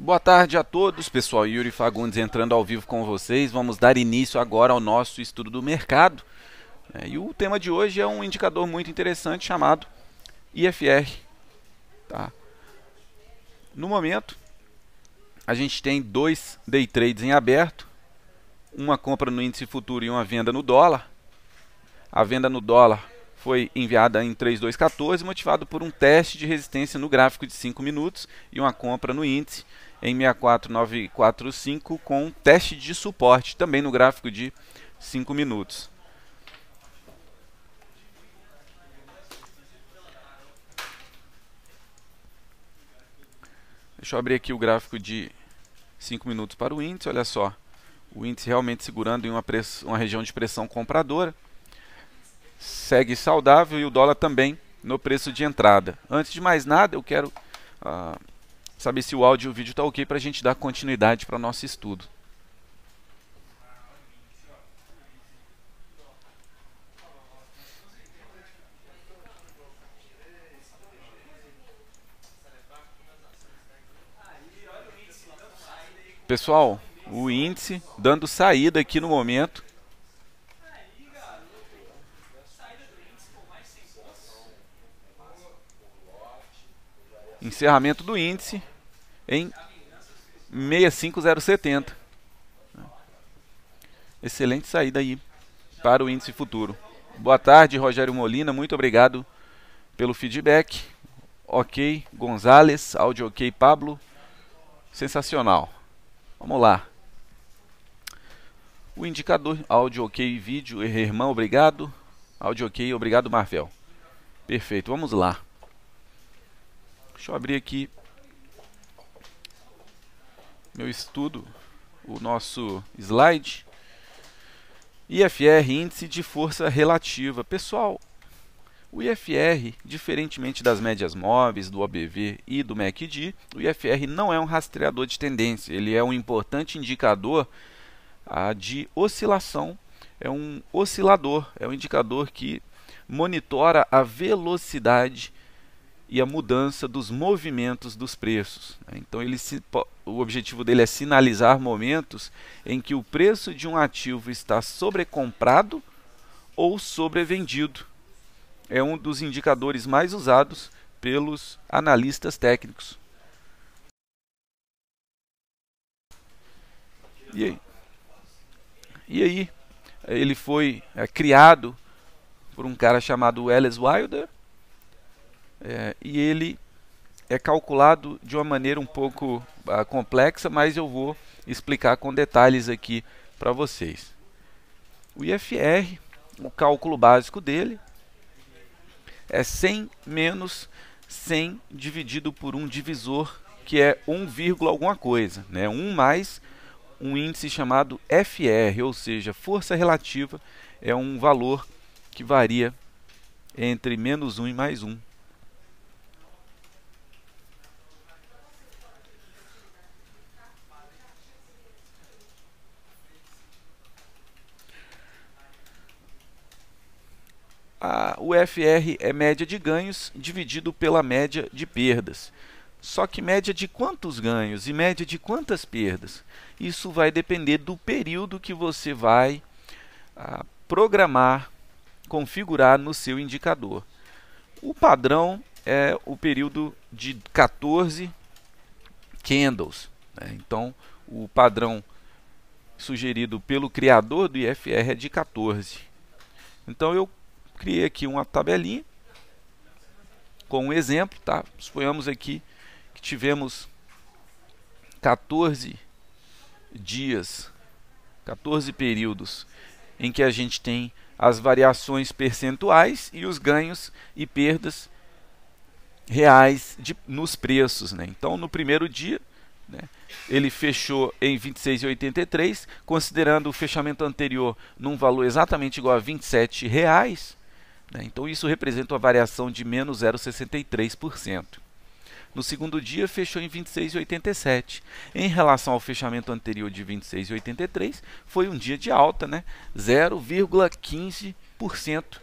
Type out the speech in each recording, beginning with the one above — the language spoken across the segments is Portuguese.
Boa tarde a todos, pessoal. Yuri Fagundes entrando ao vivo com vocês. Vamos dar início agora ao nosso estudo do mercado. E o tema de hoje é um indicador muito interessante chamado IFR. Tá? No momento, a gente tem dois day trades em aberto, uma compra no índice futuro e uma venda no dólar. A venda no dólar foi enviada em 3214, motivado por um teste de resistência no gráfico de 5 minutos e uma compra no índice em 64945 com um teste de suporte também no gráfico de 5 minutos. Deixa eu abrir aqui o gráfico de 5 minutos para o índice. Olha só, o índice realmente segurando em uma região de pressão compradora. Segue saudável e o dólar também no preço de entrada. Antes de mais nada, eu quero saber se o áudio e o vídeo está ok para a gente dar continuidade para o nosso estudo. Pessoal, o índice dando saída aqui no momento. Encerramento do índice em 65070. Excelente saída aí para o índice futuro. Boa tarde, Rogério Molina. Muito obrigado pelo feedback. Ok, Gonzales. Áudio ok, Pablo. Sensacional. Vamos lá. O indicador, áudio ok, vídeo, irmão, obrigado. Áudio ok, obrigado, Marvel. Perfeito, vamos lá. Deixa eu abrir aqui meu estudo, o nosso slide. IFR, índice de força relativa. Pessoal, o IFR, diferentemente das médias móveis, do OBV e do MACD, o IFR não é um rastreador de tendência. Ele é um importante indicador de oscilação. É um oscilador, é um indicador que monitora a velocidade e a mudança dos movimentos dos preços. Então, o objetivo dele é sinalizar momentos em que o preço de um ativo está sobrecomprado ou sobrevendido. É um dos indicadores mais usados pelos analistas técnicos. E aí ele foi criado por um cara chamado Alice Wilder, e ele é calculado de uma maneira um pouco complexa, mas eu vou explicar com detalhes aqui para vocês. O IFR, o cálculo básico dele, é 100 menos 100 dividido por um divisor, que é 1, alguma coisa, né? 1 mais um índice chamado FR, ou seja, força relativa, é um valor que varia entre menos 1 e mais 1. O FR é média de ganhos dividido pela média de perdas. Só que média de quantos ganhos e média de quantas perdas? Isso vai depender do período que você vai programar, configurar no seu indicador. O padrão é o período de 14 candles. Né? Então, o padrão sugerido pelo criador do IFR é de 14. Então, eu criei aqui uma tabelinha com um exemplo, tá? Suponhamos aqui que tivemos 14 dias, 14 períodos em que a gente tem as variações percentuais e os ganhos e perdas reais nos preços, né? Então, no primeiro dia, né, ele fechou em 26,83, considerando o fechamento anterior num valor exatamente igual a R$27. Então, isso representa uma variação de menos 0,63%. No segundo dia, fechou em 26,87. Em relação ao fechamento anterior de 26,83, foi um dia de alta, né? 0,15%,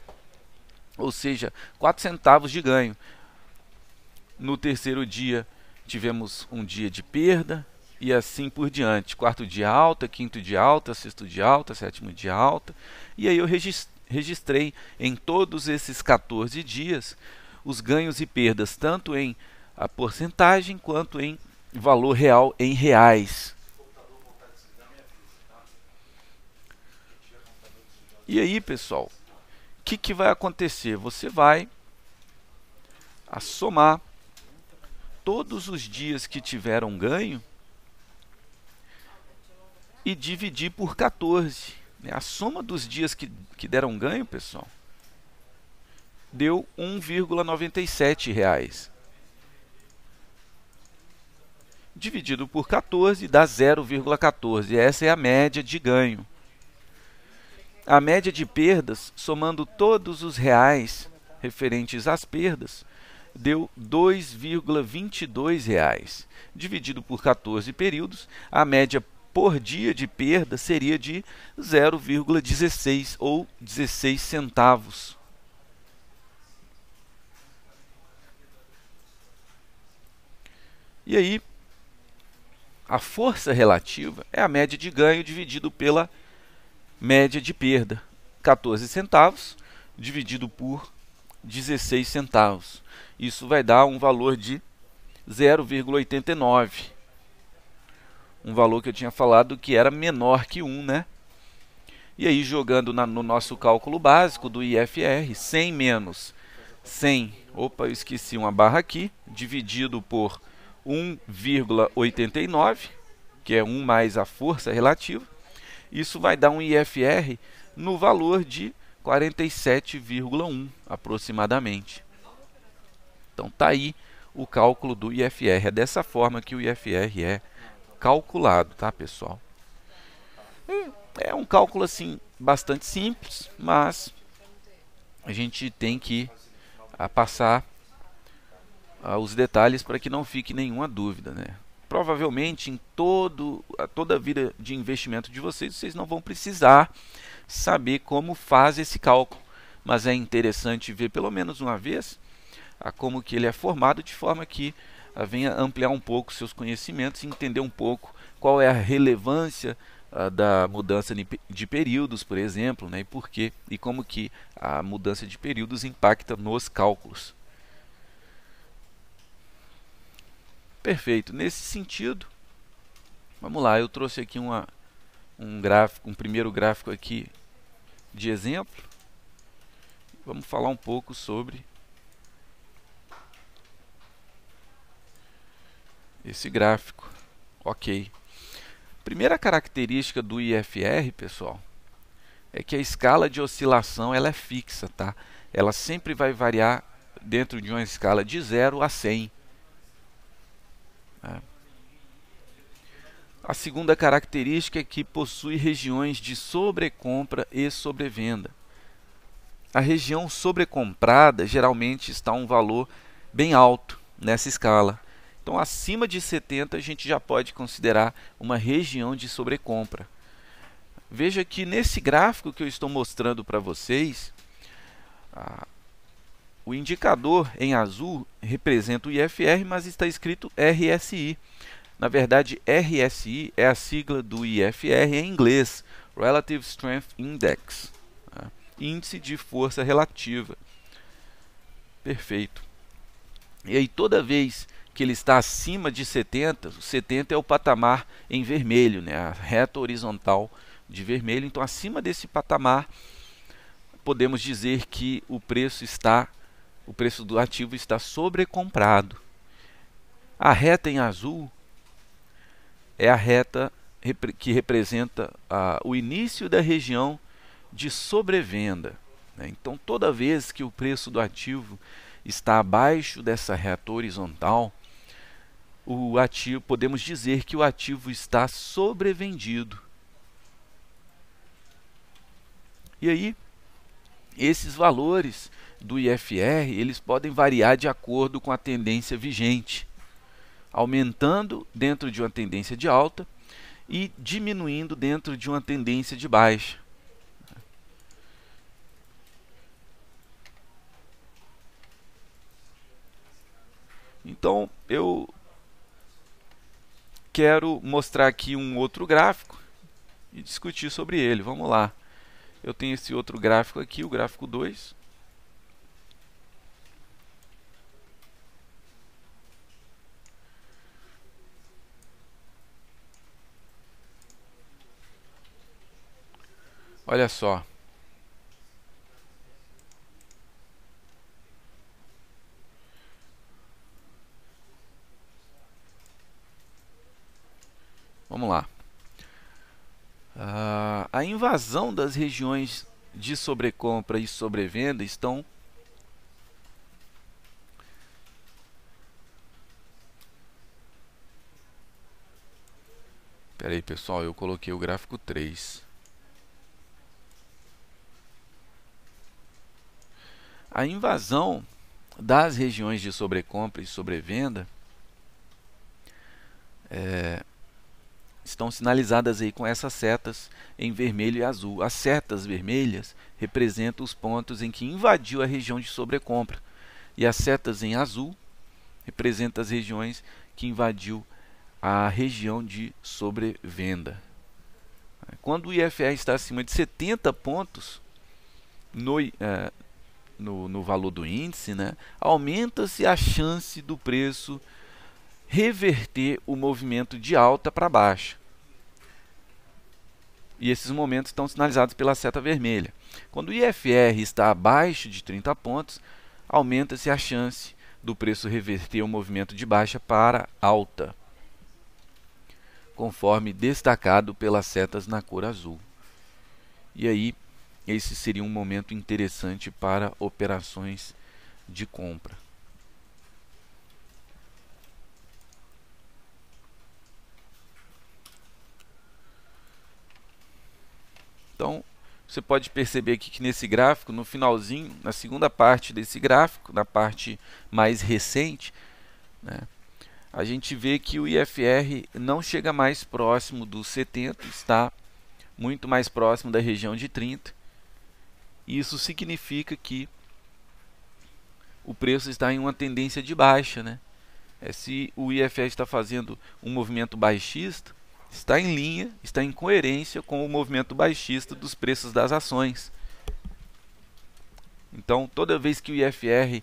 ou seja, 4 centavos de ganho. No terceiro dia, tivemos um dia de perda e assim por diante. Quarto dia alta, quinto dia alta, sexto dia alta, sétimo dia alta. E aí eu registrei em todos esses 14 dias os ganhos e perdas, tanto em a porcentagem quanto em valor real em reais. E aí, pessoal, o que vai acontecer? Você vai somar todos os dias que tiveram ganho e dividir por 14. A soma dos dias que deram ganho, pessoal, deu R$ 1,97. Dividido por 14 dá 0,14. Essa é a média de ganho. A média de perdas, somando todos os reais referentes às perdas, deu R$ 2,22. Dividido por 14 períodos, a média por dia de perda seria de 0,16 ou 16 centavos. E aí, a força relativa é a média de ganho dividido pela média de perda. 14 centavos dividido por 16 centavos. Isso vai dar um valor de 0,89. Um valor que eu tinha falado que era menor que 1, né? E aí, jogando no nosso cálculo básico do IFR, 100 menos 100, opa, eu esqueci uma barra aqui, dividido por 1,89, que é 1 mais a força relativa, isso vai dar um IFR no valor de 47,1 aproximadamente. Então tá aí o cálculo do IFR. É dessa forma que o IFR é calculado, tá, pessoal? É um cálculo assim bastante simples, mas a gente tem que passar os detalhes para que não fique nenhuma dúvida, né? Provavelmente em toda a vida de investimento de vocês não vão precisar saber como faz esse cálculo, mas é interessante ver pelo menos uma vez como que ele é formado, de forma que venha ampliar um pouco seus conhecimentos e entender um pouco qual é a relevância da mudança de períodos, por exemplo, né, e por quê, e como que a mudança de períodos impacta nos cálculos. Perfeito. Nesse sentido, vamos lá, eu trouxe aqui um primeiro gráfico aqui de exemplo. Vamos falar um pouco sobre esse gráfico. Ok. Primeira característica do IFR, pessoal, é que a escala de oscilação ela é fixa, tá? Ela sempre vai variar dentro de uma escala de 0 a 100. A segunda característica é que possui regiões de sobrecompra e sobrevenda. A região sobrecomprada geralmente está um valor bem alto nessa escala. Então, acima de 70 a gente já pode considerar uma região de sobrecompra. Veja que nesse gráfico que eu estou mostrando para vocês, o indicador em azul representa o IFR, mas está escrito RSI. Na verdade, RSI é a sigla do IFR em inglês, Relative Strength Index, índice de força relativa. Perfeito. E aí, toda vez que ele está acima de 70, 70 é o patamar em vermelho, né? A reta horizontal de vermelho. Então, acima desse patamar, podemos dizer que o preço do ativo está sobrecomprado. A reta em azul é a reta que representa o início da região de sobrevenda, né? Então, toda vez que o preço do ativo está abaixo dessa reta horizontal, podemos dizer que o ativo está sobrevendido. E aí, esses valores do IFR, eles podem variar de acordo com a tendência vigente, aumentando dentro de uma tendência de alta e diminuindo dentro de uma tendência de baixa. Então, eu quero mostrar aqui um outro gráfico e discutir sobre ele. Vamos lá. Eu tenho esse outro gráfico aqui, o gráfico 2. Olha só. Vamos lá. A invasão das regiões de sobrecompra e sobrevenda estão Espera aí, pessoal, eu coloquei o gráfico 3. A invasão das regiões de sobrecompra e sobrevenda estão sinalizadas aí com essas setas em vermelho e azul. As setas vermelhas representam os pontos em que invadiu a região de sobrecompra, e as setas em azul representam as regiões que invadiu a região de sobrevenda. Quando o IFR está acima de 70 pontos no valor do índice, né, aumenta-se a chance do preço reverter o movimento de alta para baixa. E esses momentos estão sinalizados pela seta vermelha. Quando o IFR está abaixo de 30 pontos, aumenta-se a chance do preço reverter o movimento de baixa para alta, conforme destacado pelas setas na cor azul. E aí, esse seria um momento interessante para operações de compra. Então, você pode perceber aqui que nesse gráfico, no finalzinho, na segunda parte desse gráfico, na parte mais recente, né, a gente vê que o IFR não chega mais próximo dos 70, está muito mais próximo da região de 30. Isso significa que o preço está em uma tendência de baixa, né? Se o IFR está fazendo um movimento baixista, está em linha, está em coerência com o movimento baixista dos preços das ações. Então, toda vez que o IFR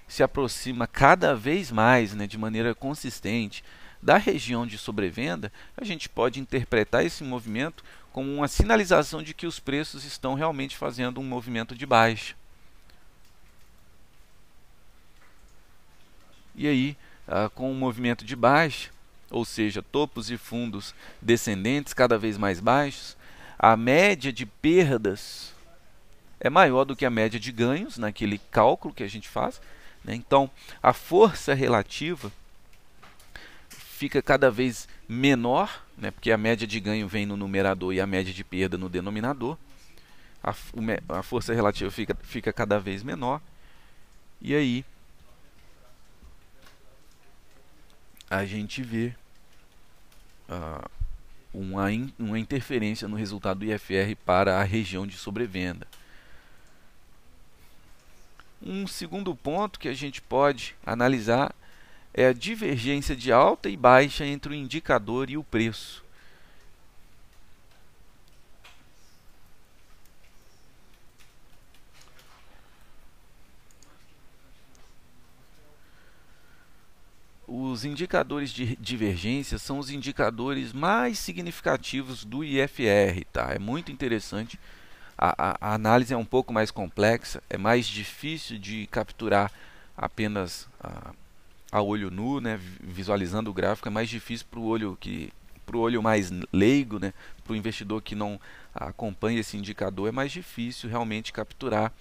se aproxima cada vez mais, né, de maneira consistente da região de sobrevenda, a gente pode interpretar esse movimento como uma sinalização de que os preços estão realmente fazendo um movimento de baixa. E aí, com o movimento de baixa, ou seja, topos e fundos descendentes cada vez mais baixos, a média de perdas é maior do que a média de ganhos naquele cálculo que a gente faz, né? Então, a força relativa fica cada vez menor, né? Porque a média de ganho vem no numerador e a média de perda no denominador. A força relativa fica cada vez menor. E aí, a gente vê uma interferência no resultado do IFR para a região de sobrevenda. Um segundo ponto que a gente pode analisar é a divergência de alta e baixa entre o indicador e o preço. Os indicadores de divergência são os indicadores mais significativos do IFR, tá? É muito interessante. A análise é um pouco mais complexa, é mais difícil de capturar apenas a olho nu, né? Visualizando o gráfico, é mais difícil para o olho mais leigo, né? Para o investidor que não acompanha esse indicador, é mais difícil realmente capturar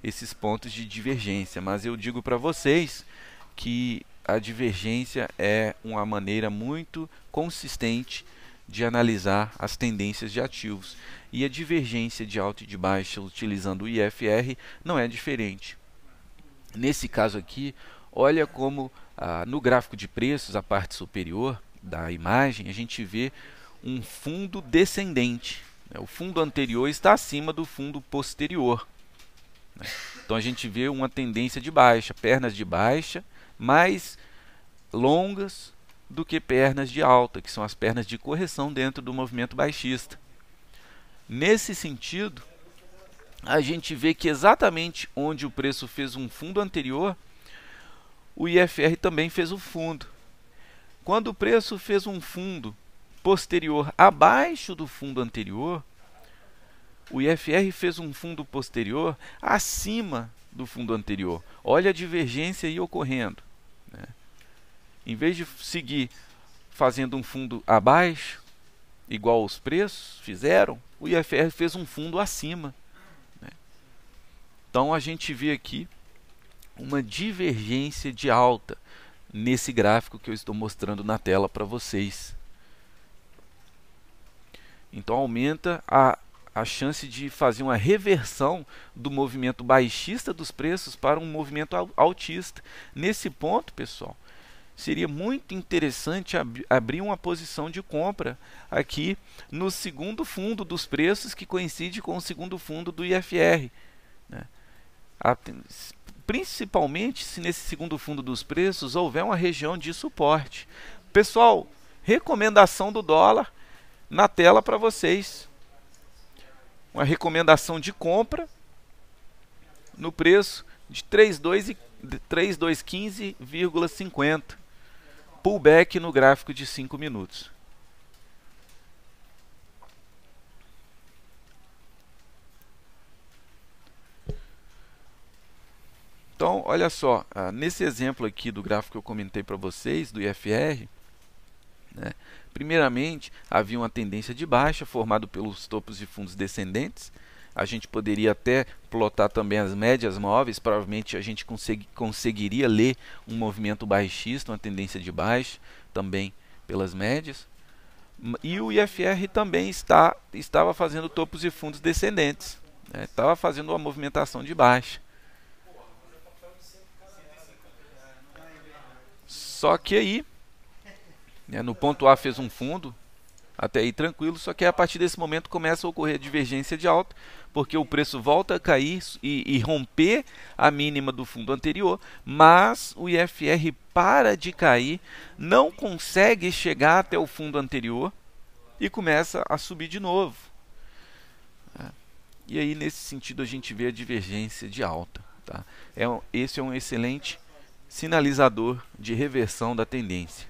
esses pontos de divergência. Mas eu digo para vocês que a divergência é uma maneira muito consistente de analisar as tendências de ativos. E a divergência de alta e de baixa utilizando o IFR não é diferente. Nesse caso aqui, olha como no gráfico de preços, a parte superior da imagem, a gente vê um fundo descendente. O fundo anterior está acima do fundo posterior. Então a gente vê uma tendência de baixa, pernas de baixa, mais longas do que pernas de alta, que são as pernas de correção dentro do movimento baixista. Nesse sentido, a gente vê que exatamente onde o preço fez um fundo anterior, o IFR também fez o fundo. Quando o preço fez um fundo posterior abaixo do fundo anterior, o IFR fez um fundo posterior acima do fundo anterior. Olha a divergência aí ocorrendo, né? Em vez de seguir fazendo um fundo abaixo, igual os preços fizeram, o IFR fez um fundo acima, né? Então a gente vê aqui uma divergência de alta nesse gráfico que eu estou mostrando na tela para vocês. Então aumenta a chance de fazer uma reversão do movimento baixista dos preços para um movimento altista. Nesse ponto, pessoal, seria muito interessante abrir uma posição de compra aqui no segundo fundo dos preços, que coincide com o segundo fundo do IFR, né? Principalmente se nesse segundo fundo dos preços houver uma região de suporte. Pessoal, recomendação do dólar na tela para vocês. Uma recomendação de compra no preço de 3215,50. Pullback no gráfico de 5 minutos. Então, olha só, nesse exemplo aqui do gráfico que eu comentei para vocês, do IFR, né, primeiramente, havia uma tendência de baixa formada pelos topos de fundos descendentes. A gente poderia até plotar também as médias móveis, provavelmente a gente conseguiria ler um movimento baixista, uma tendência de baixa, também pelas médias. E o IFR também estava fazendo topos de fundos descendentes, né, estava fazendo uma movimentação de baixa. Só que aí, né, no ponto A fez um fundo, até aí tranquilo, só que a partir desse momento começa a ocorrer a divergência de alta, porque o preço volta a cair e romper a mínima do fundo anterior, mas o IFR para de cair, não consegue chegar até o fundo anterior e começa a subir de novo. E aí, nesse sentido, a gente vê a divergência de alta, tá? Esse é um excelente sinalizador de reversão da tendência.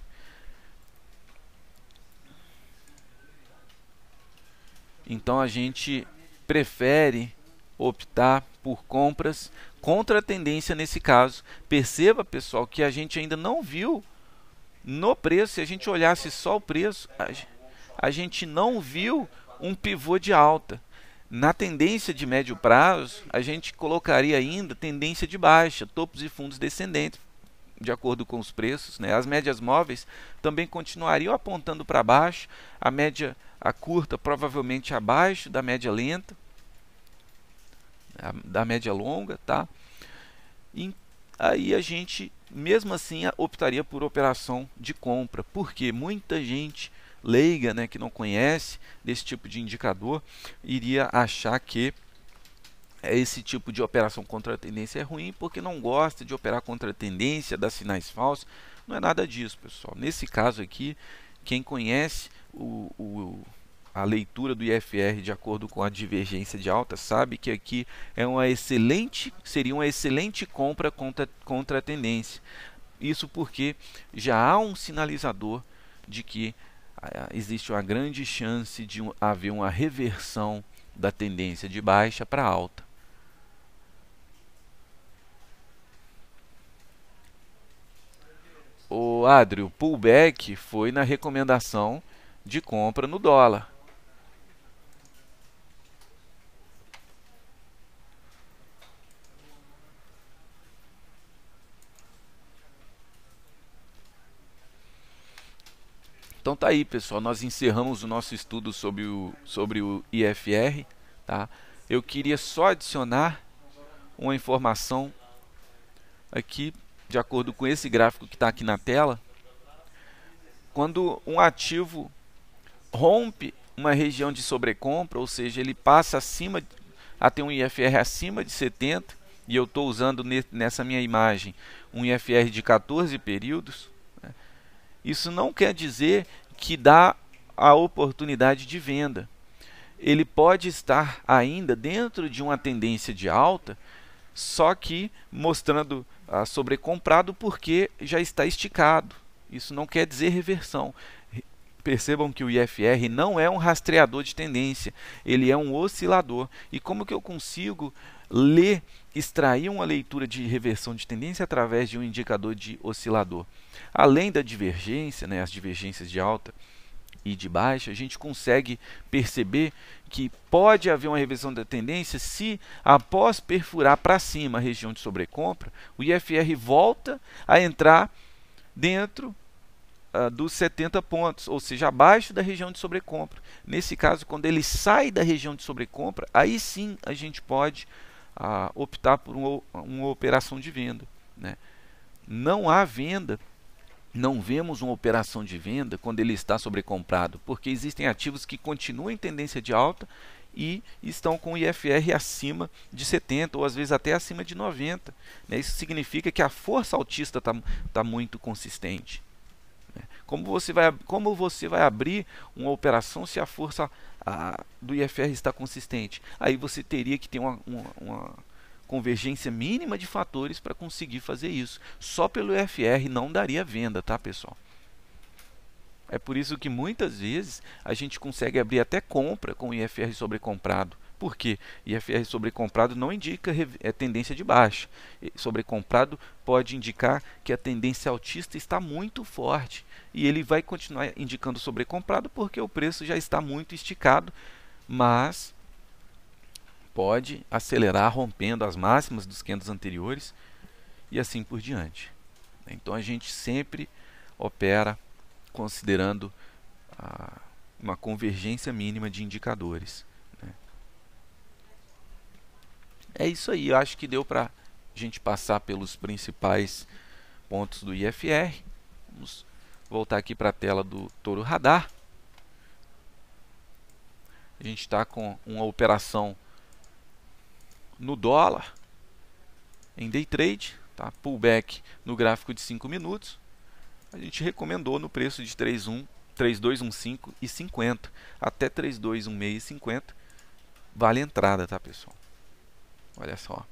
Então a gente prefere optar por compras contra a tendência nesse caso. Perceba, pessoal, que a gente ainda não viu no preço, se a gente olhasse só o preço, a gente não viu um pivô de alta. Na tendência de médio prazo, a gente colocaria ainda tendência de baixa, topos e fundos descendentes, de acordo com os preços, né? As médias móveis também continuariam apontando para baixo, a curta provavelmente abaixo da média lenta, da média longa, tá? E aí a gente, mesmo assim, optaria por operação de compra, porque muita gente leiga, né, que não conhece desse tipo de indicador, iria achar que esse tipo de operação contra a tendência é ruim porque não gosta de operar contra a tendência, dar sinais falsos. Não é nada disso, pessoal. Nesse caso aqui, quem conhece a leitura do IFR de acordo com a divergência de alta sabe que aqui seria uma excelente compra contra a tendência. Isso porque já há um sinalizador de que existe uma grande chance de haver uma reversão da tendência de baixa para alta. O Adri, o pullback foi na recomendação de compra no dólar. Então tá aí, pessoal, nós encerramos o nosso estudo sobre o IFR, tá? Eu queria só adicionar uma informação aqui, de acordo com esse gráfico que está aqui na tela. Quando um ativo rompe uma região de sobrecompra, ou seja, ele passa a ter um IFR acima de 70, e eu estou usando nessa minha imagem um IFR de 14 períodos, né? Isso não quer dizer que dá a oportunidade de venda. Ele pode estar ainda dentro de uma tendência de alta, só que mostrando sobrecomprado porque já está esticado. Isso não quer dizer reversão. Percebam que o IFR não é um rastreador de tendência, ele é um oscilador. E como que eu consigo extrair uma leitura de reversão de tendência através de um indicador de oscilador? Além da divergência, né, as divergências de alta e de baixa, a gente consegue perceber que pode haver uma reversão da tendência se, após perfurar para cima a região de sobrecompra, o IFR volta a entrar dentro dos 70 pontos, ou seja, abaixo da região de sobrecompra. Nesse caso, quando ele sai da região de sobrecompra, aí sim a gente pode optar por uma operação de venda, né? Não há venda, não vemos uma operação de venda quando ele está sobrecomprado, porque existem ativos que continuam em tendência de alta e estão com o IFR acima de 70 ou às vezes até acima de 90, né? Isso significa que a força altista está muito consistente. Como você vai abrir uma operação se a força do IFR está consistente? Aí você teria que ter uma convergência mínima de fatores para conseguir fazer isso. Só pelo IFR não daria venda, tá, pessoal? É por isso que muitas vezes a gente consegue abrir até compra com o IFR sobrecomprado. Por quê? IFR sobrecomprado não indica tendência de baixa. Sobrecomprado pode indicar que a tendência altista está muito forte. E ele vai continuar indicando sobrecomprado porque o preço já está muito esticado, mas pode acelerar rompendo as máximas dos candles anteriores e assim por diante. Então a gente sempre opera considerando uma convergência mínima de indicadores. É isso aí, eu acho que deu para a gente passar pelos principais pontos do IFR. Vamos voltar aqui para a tela do Toro Radar. A gente está com uma operação no dólar, em day trade, tá? Pullback no gráfico de 5 minutos. A gente recomendou no preço de 3215 e 50 até 3216 e 50. Vale a entrada, tá, pessoal? Olha só.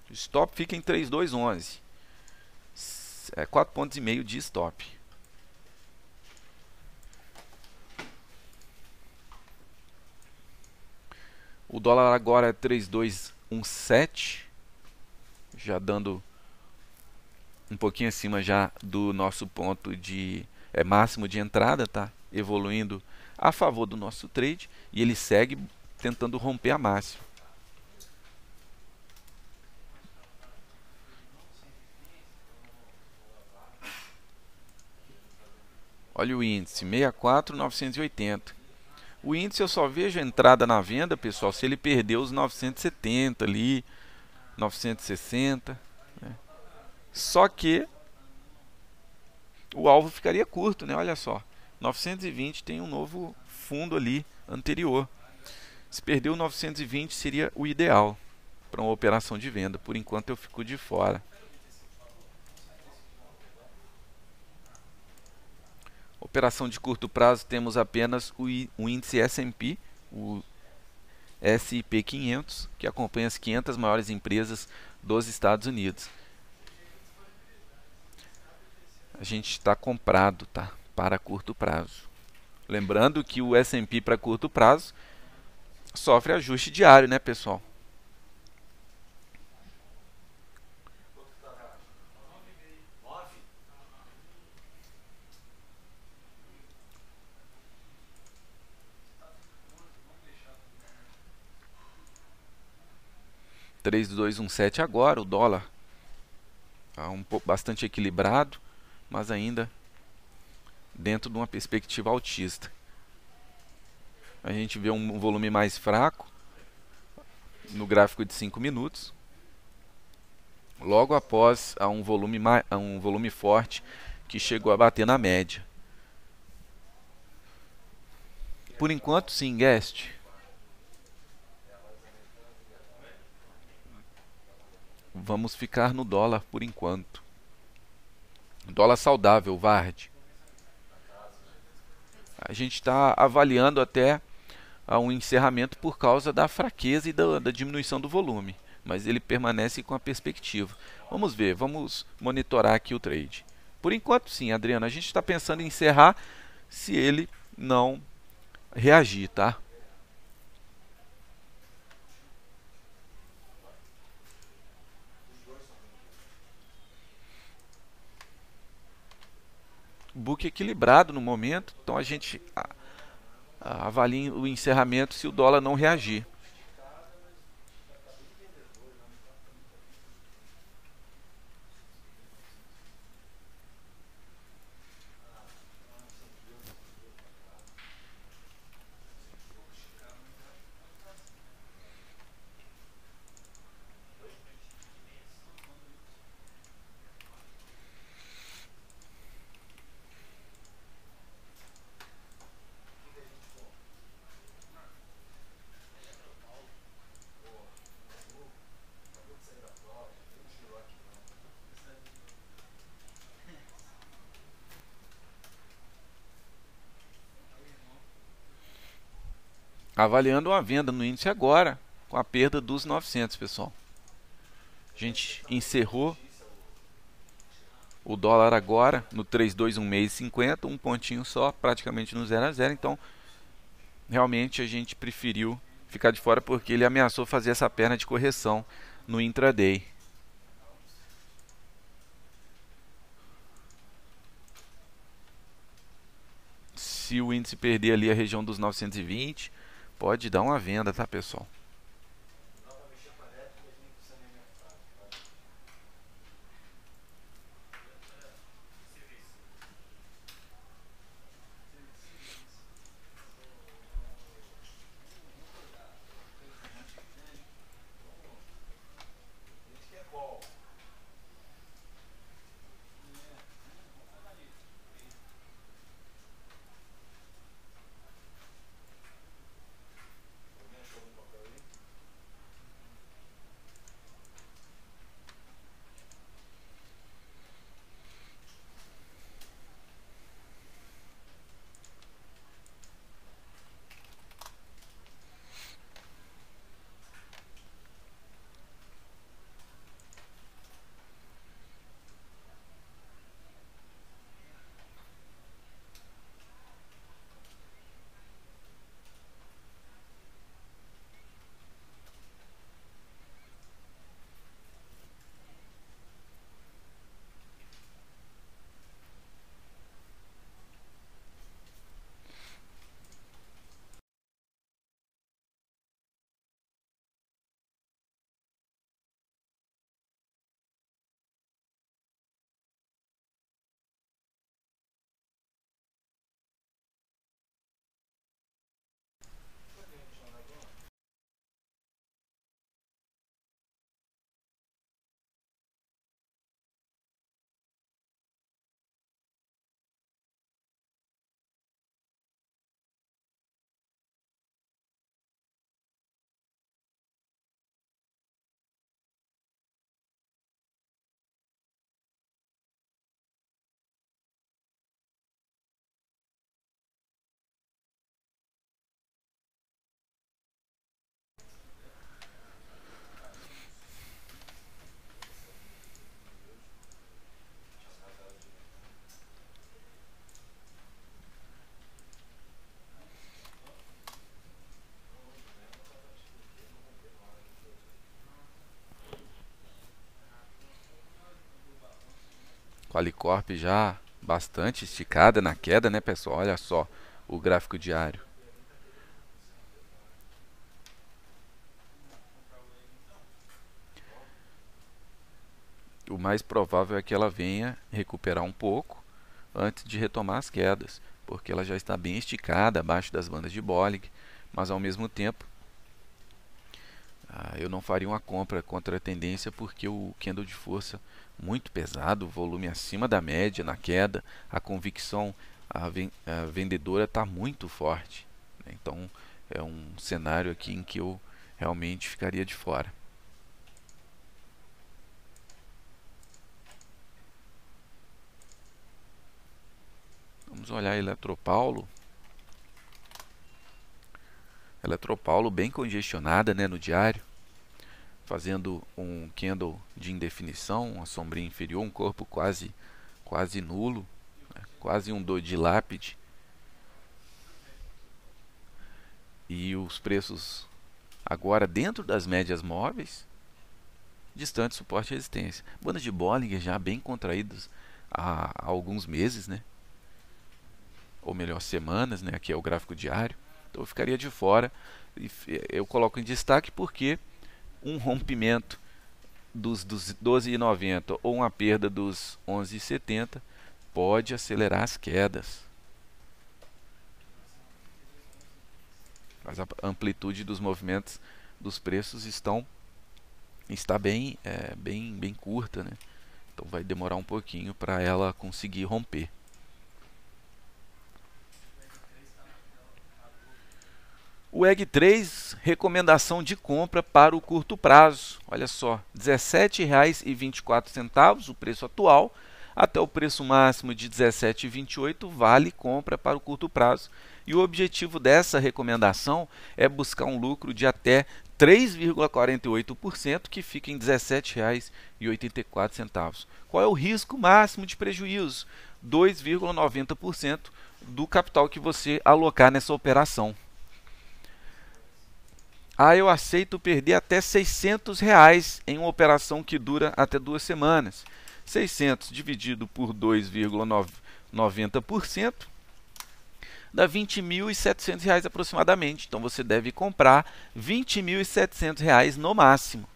O stop fica em 3211. 4,5 pontos de stop. O dólar agora é 3217, já dando um pouquinho acima já do nosso ponto de máximo de entrada, tá? Evoluindo a favor do nosso trade e ele segue tentando romper a máxima. Olha o índice, 64,980. O índice eu só vejo a entrada na venda, pessoal, se ele perder os 970 ali, 960. Né? Só que o alvo ficaria curto, né? Olha só, 920 tem um novo fundo ali anterior. Se perder o 920 seria o ideal para uma operação de venda. Por enquanto eu fico de fora. Operação de curto prazo, temos apenas o índice S&P, o S&P 500, que acompanha as 500 maiores empresas dos Estados Unidos. A gente está comprado, tá? Para curto prazo. Lembrando que o S&P para curto prazo sofre ajuste diário, né, pessoal? $3,217 agora, o dólar está bastante equilibrado, mas ainda dentro de uma perspectiva altista. A gente vê um volume mais fraco no gráfico de 5 minutos. Logo após um volume forte que chegou a bater na média. Por enquanto, sim, Guest. Vamos ficar no dólar por enquanto. Dólar saudável, Vard. A gente está avaliando até um encerramento por causa da fraqueza e da diminuição do volume, mas ele permanece com a perspectiva. Vamos ver, vamos monitorar aqui o trade. Por enquanto, sim, Adriano, a gente está pensando em encerrar se ele não reagir, tá? Book equilibrado no momento, então a gente avalia o encerramento se o dólar não reagir. Avaliando uma venda no índice agora, com a perda dos 900, pessoal. A gente encerrou o dólar agora no 3,21650, um pontinho só, praticamente no 0 a 0. Então, realmente a gente preferiu ficar de fora porque ele ameaçou fazer essa perna de correção no intraday. Se o índice perder ali a região dos 920, pode dar uma venda, tá, pessoal? Qualicorp já bastante esticada na queda, né, pessoal? Olha só o gráfico diário. O mais provável é que ela venha recuperar um pouco antes de retomar as quedas, porque ela já está bem esticada abaixo das bandas de Bollinger, mas ao mesmo tempo eu não faria uma compra contra a tendência porque o candle de força muito pesado, volume acima da média na queda, a convicção a vendedora está muito forte. Então é um cenário aqui em que eu realmente ficaria de fora. Vamos olhar a Eletropaulo. Eletropaulo bem congestionada, né, no diário, fazendo um candle de indefinição, uma sombrinha inferior, um corpo quase nulo, né, quase um de lápide. E os preços agora dentro das médias móveis, distante suporte e resistência. Bandas de Bollinger já bem contraídas há alguns meses, né? Ou melhor, semanas, né? Aqui é o gráfico diário. Então eu ficaria de fora. Eu coloco em destaque porque um rompimento dos 12,90 ou uma perda dos 11,70 pode acelerar as quedas. Mas a amplitude dos movimentos dos preços está bem curta, né? Então vai demorar um pouquinho para ela conseguir romper. O EG3, recomendação de compra para o curto prazo. Olha só, R$ 17,24 o preço atual, até o preço máximo de R$ 17,28 vale compra para o curto prazo. E o objetivo dessa recomendação é buscar um lucro de até 3,48%, que fica em R$ 17,84. Qual é o risco máximo de prejuízo? 2,90% do capital que você alocar nessa operação. Eu aceito perder até R$ 600 em uma operação que dura até 2 semanas. 600 dividido por 2,90% dá R$ 20.700 aproximadamente. Então você deve comprar R$ 20.700 no máximo,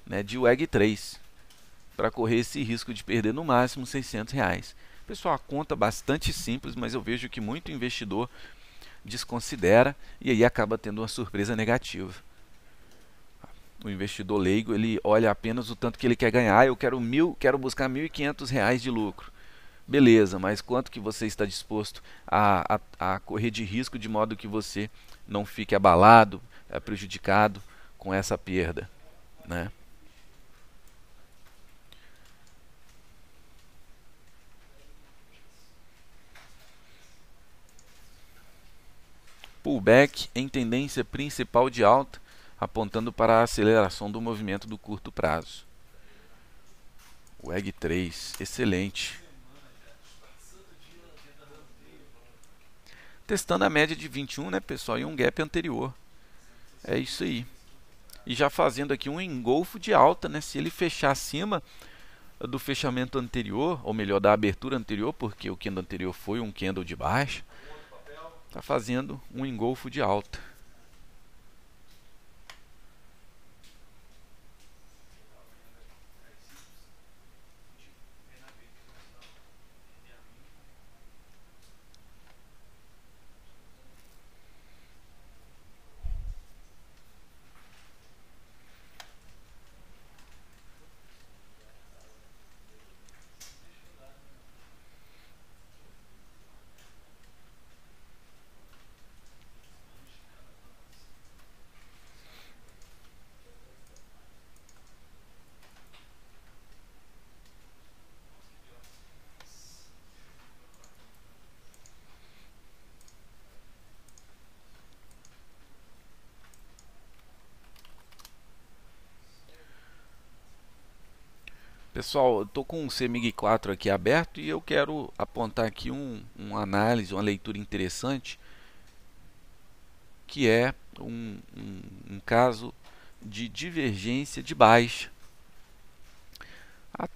né, de WEG 3, para correr esse risco de perder no máximo R$ 600. Pessoal, a conta é bastante simples, mas eu vejo que muito investidor desconsidera e aí acaba tendo uma surpresa negativa. O investidor leigo, ele olha apenas o tanto que ele quer ganhar. Eu quero buscar R$ 1.500 de lucro. Beleza, mas quanto que você está disposto a correr de risco de modo que você não fique abalado, prejudicado com essa perda, né? Pullback em tendência principal de alta, apontando para a aceleração do movimento do curto prazo. O WEG 3, excelente. Testando a média de 21, né, pessoal, e um gap anterior. É isso aí. E já fazendo aqui um engolfo de alta, né? Se ele fechar acima do fechamento anterior, ou melhor, da abertura anterior, porque o candle anterior foi um candle de baixa, está fazendo um engolfo de alta. Pessoal, eu estou com o CMYG 4 aqui aberto e eu quero apontar aqui uma análise, uma leitura interessante, que é um caso de divergência de baixa.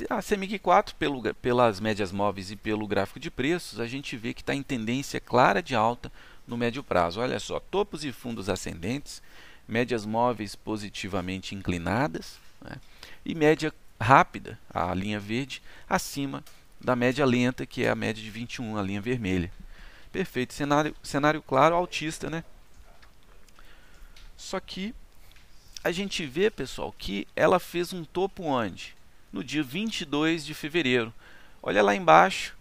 A CMYG 4, pelas médias móveis e pelo gráfico de preços, a gente vê que está em tendência clara de alta no médio prazo. Olha só, topos e fundos ascendentes, médias móveis positivamente inclinadas, né, e média rápida, a linha verde, acima da média lenta, que é a média de 21, a linha vermelha. Perfeito, cenário claro, altista, né? Só que a gente vê, pessoal, que ela fez um topo onde? No dia 22 de fevereiro. Olha lá embaixo,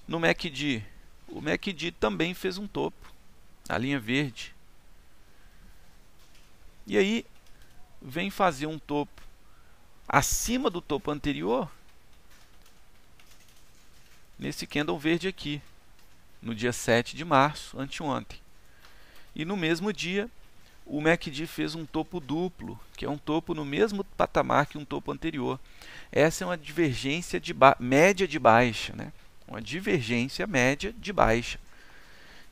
no MACD. O MACD também fez um topo, a linha verde. E aí, vem fazer um topo acima do topo anterior, nesse candle verde aqui, no dia 7 de março, anteontem. E no mesmo dia, o MACD fez um topo duplo, que é um topo no mesmo patamar que um topo anterior. Essa é uma divergência média de baixa, né? Uma divergência média de baixa.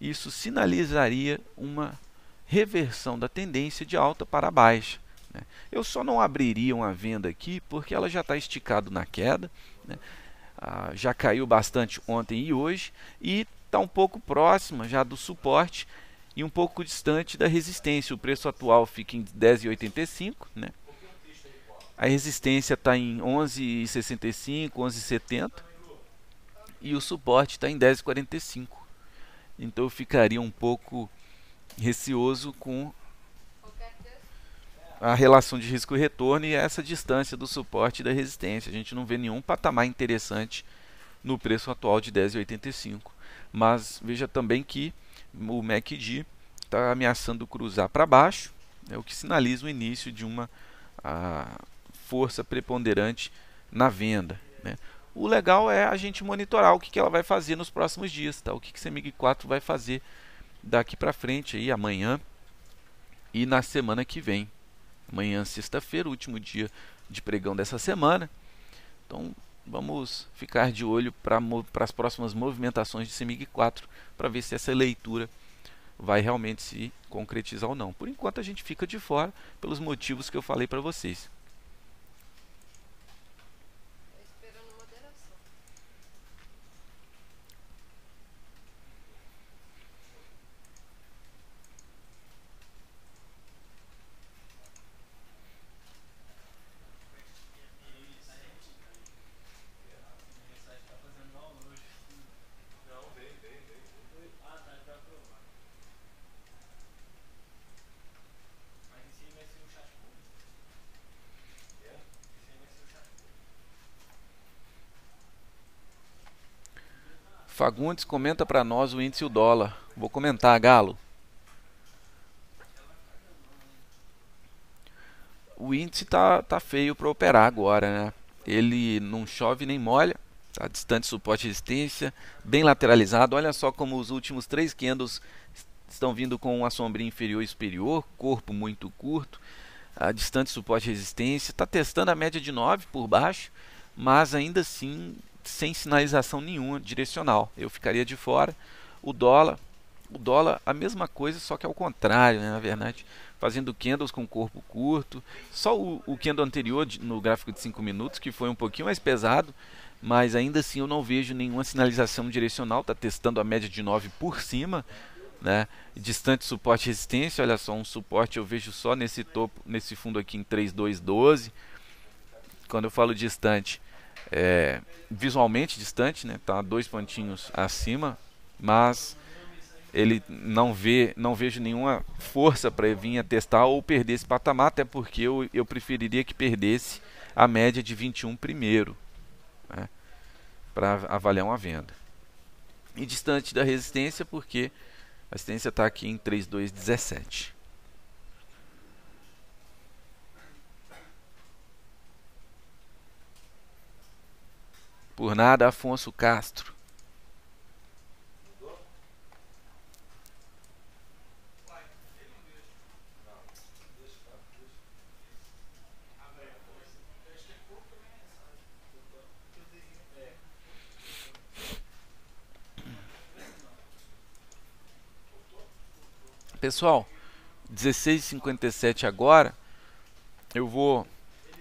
Isso sinalizaria uma reversão da tendência de alta para baixa, né? Eu só não abriria uma venda aqui porque ela já está esticado na queda, né? Já caiu bastante ontem e hoje e está um pouco próxima já do suporte e um pouco distante da resistência. O preço atual fica em 10,85, né? A resistência está em 11,65, 11,70 e o suporte está em 10,45. Então eu ficaria um pouco receoso com a relação de risco e retorno e essa distância do suporte e da resistência. A gente não vê nenhum patamar interessante no preço atual de 10,85. Mas veja também que o MACD está ameaçando cruzar para baixo, né, o que sinaliza o início de uma força preponderante na venda, né. O legal é a gente monitorar o que ela vai fazer nos próximos dias, tá? O que a CEMIG 4 vai fazer daqui para frente, aí, amanhã e na semana que vem. Amanhã, sexta-feira, último dia de pregão dessa semana. Então, vamos ficar de olho para as próximas movimentações de CEMIG 4 para ver se essa leitura vai realmente se concretizar ou não. Por enquanto, a gente fica de fora pelos motivos que eu falei para vocês. Fagundes, comenta para nós o índice e o dólar. Vou comentar, Galo. O índice tá feio para operar agora, né? Ele não chove nem molha, tá distante suporte e resistência, bem lateralizado. Olha só como os últimos 3 candles estão vindo com uma sombrinha inferior e superior, corpo muito curto, distante suporte e resistência. Está testando a média de 9 por baixo, mas ainda assim sem sinalização nenhuma direcional. Eu ficaria de fora. O dólar a mesma coisa, só que ao contrário, né, na verdade, fazendo candles com corpo curto. Só o candle anterior no gráfico de 5 minutos, que foi um pouquinho mais pesado, mas ainda assim eu não vejo nenhuma sinalização direcional. Está testando a média de 9 por cima, né? Distante suporte e resistência, olha só, um suporte eu vejo só nesse topo, nesse fundo aqui em 3,212. Quando eu falo distante, visualmente distante, né? Tá 2 pontinhos acima, mas ele não vejo nenhuma força para vir a testar ou perder esse patamar, até porque eu preferiria que perdesse a média de 21 primeiro, né, para avaliar uma venda. E distante da resistência, porque a resistência está aqui em 3,217. Por nada, Afonso Castro. Pessoal, 16h57 agora, eu vou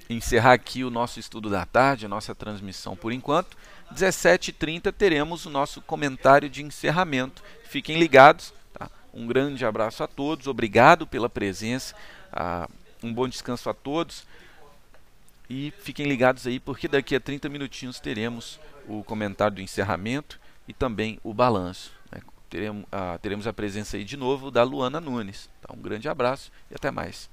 encerrar aqui o nosso estudo da tarde, a nossa transmissão por enquanto. 17h30 teremos o nosso comentário de encerramento. Fiquem ligados, tá? Um grande abraço a todos, obrigado pela presença, um bom descanso a todos. E fiquem ligados aí, porque daqui a 30 minutinhos teremos o comentário do encerramento e também o balanço, né? Teremos a presença aí de novo da Luana Nunes. Tá? Um grande abraço e até mais.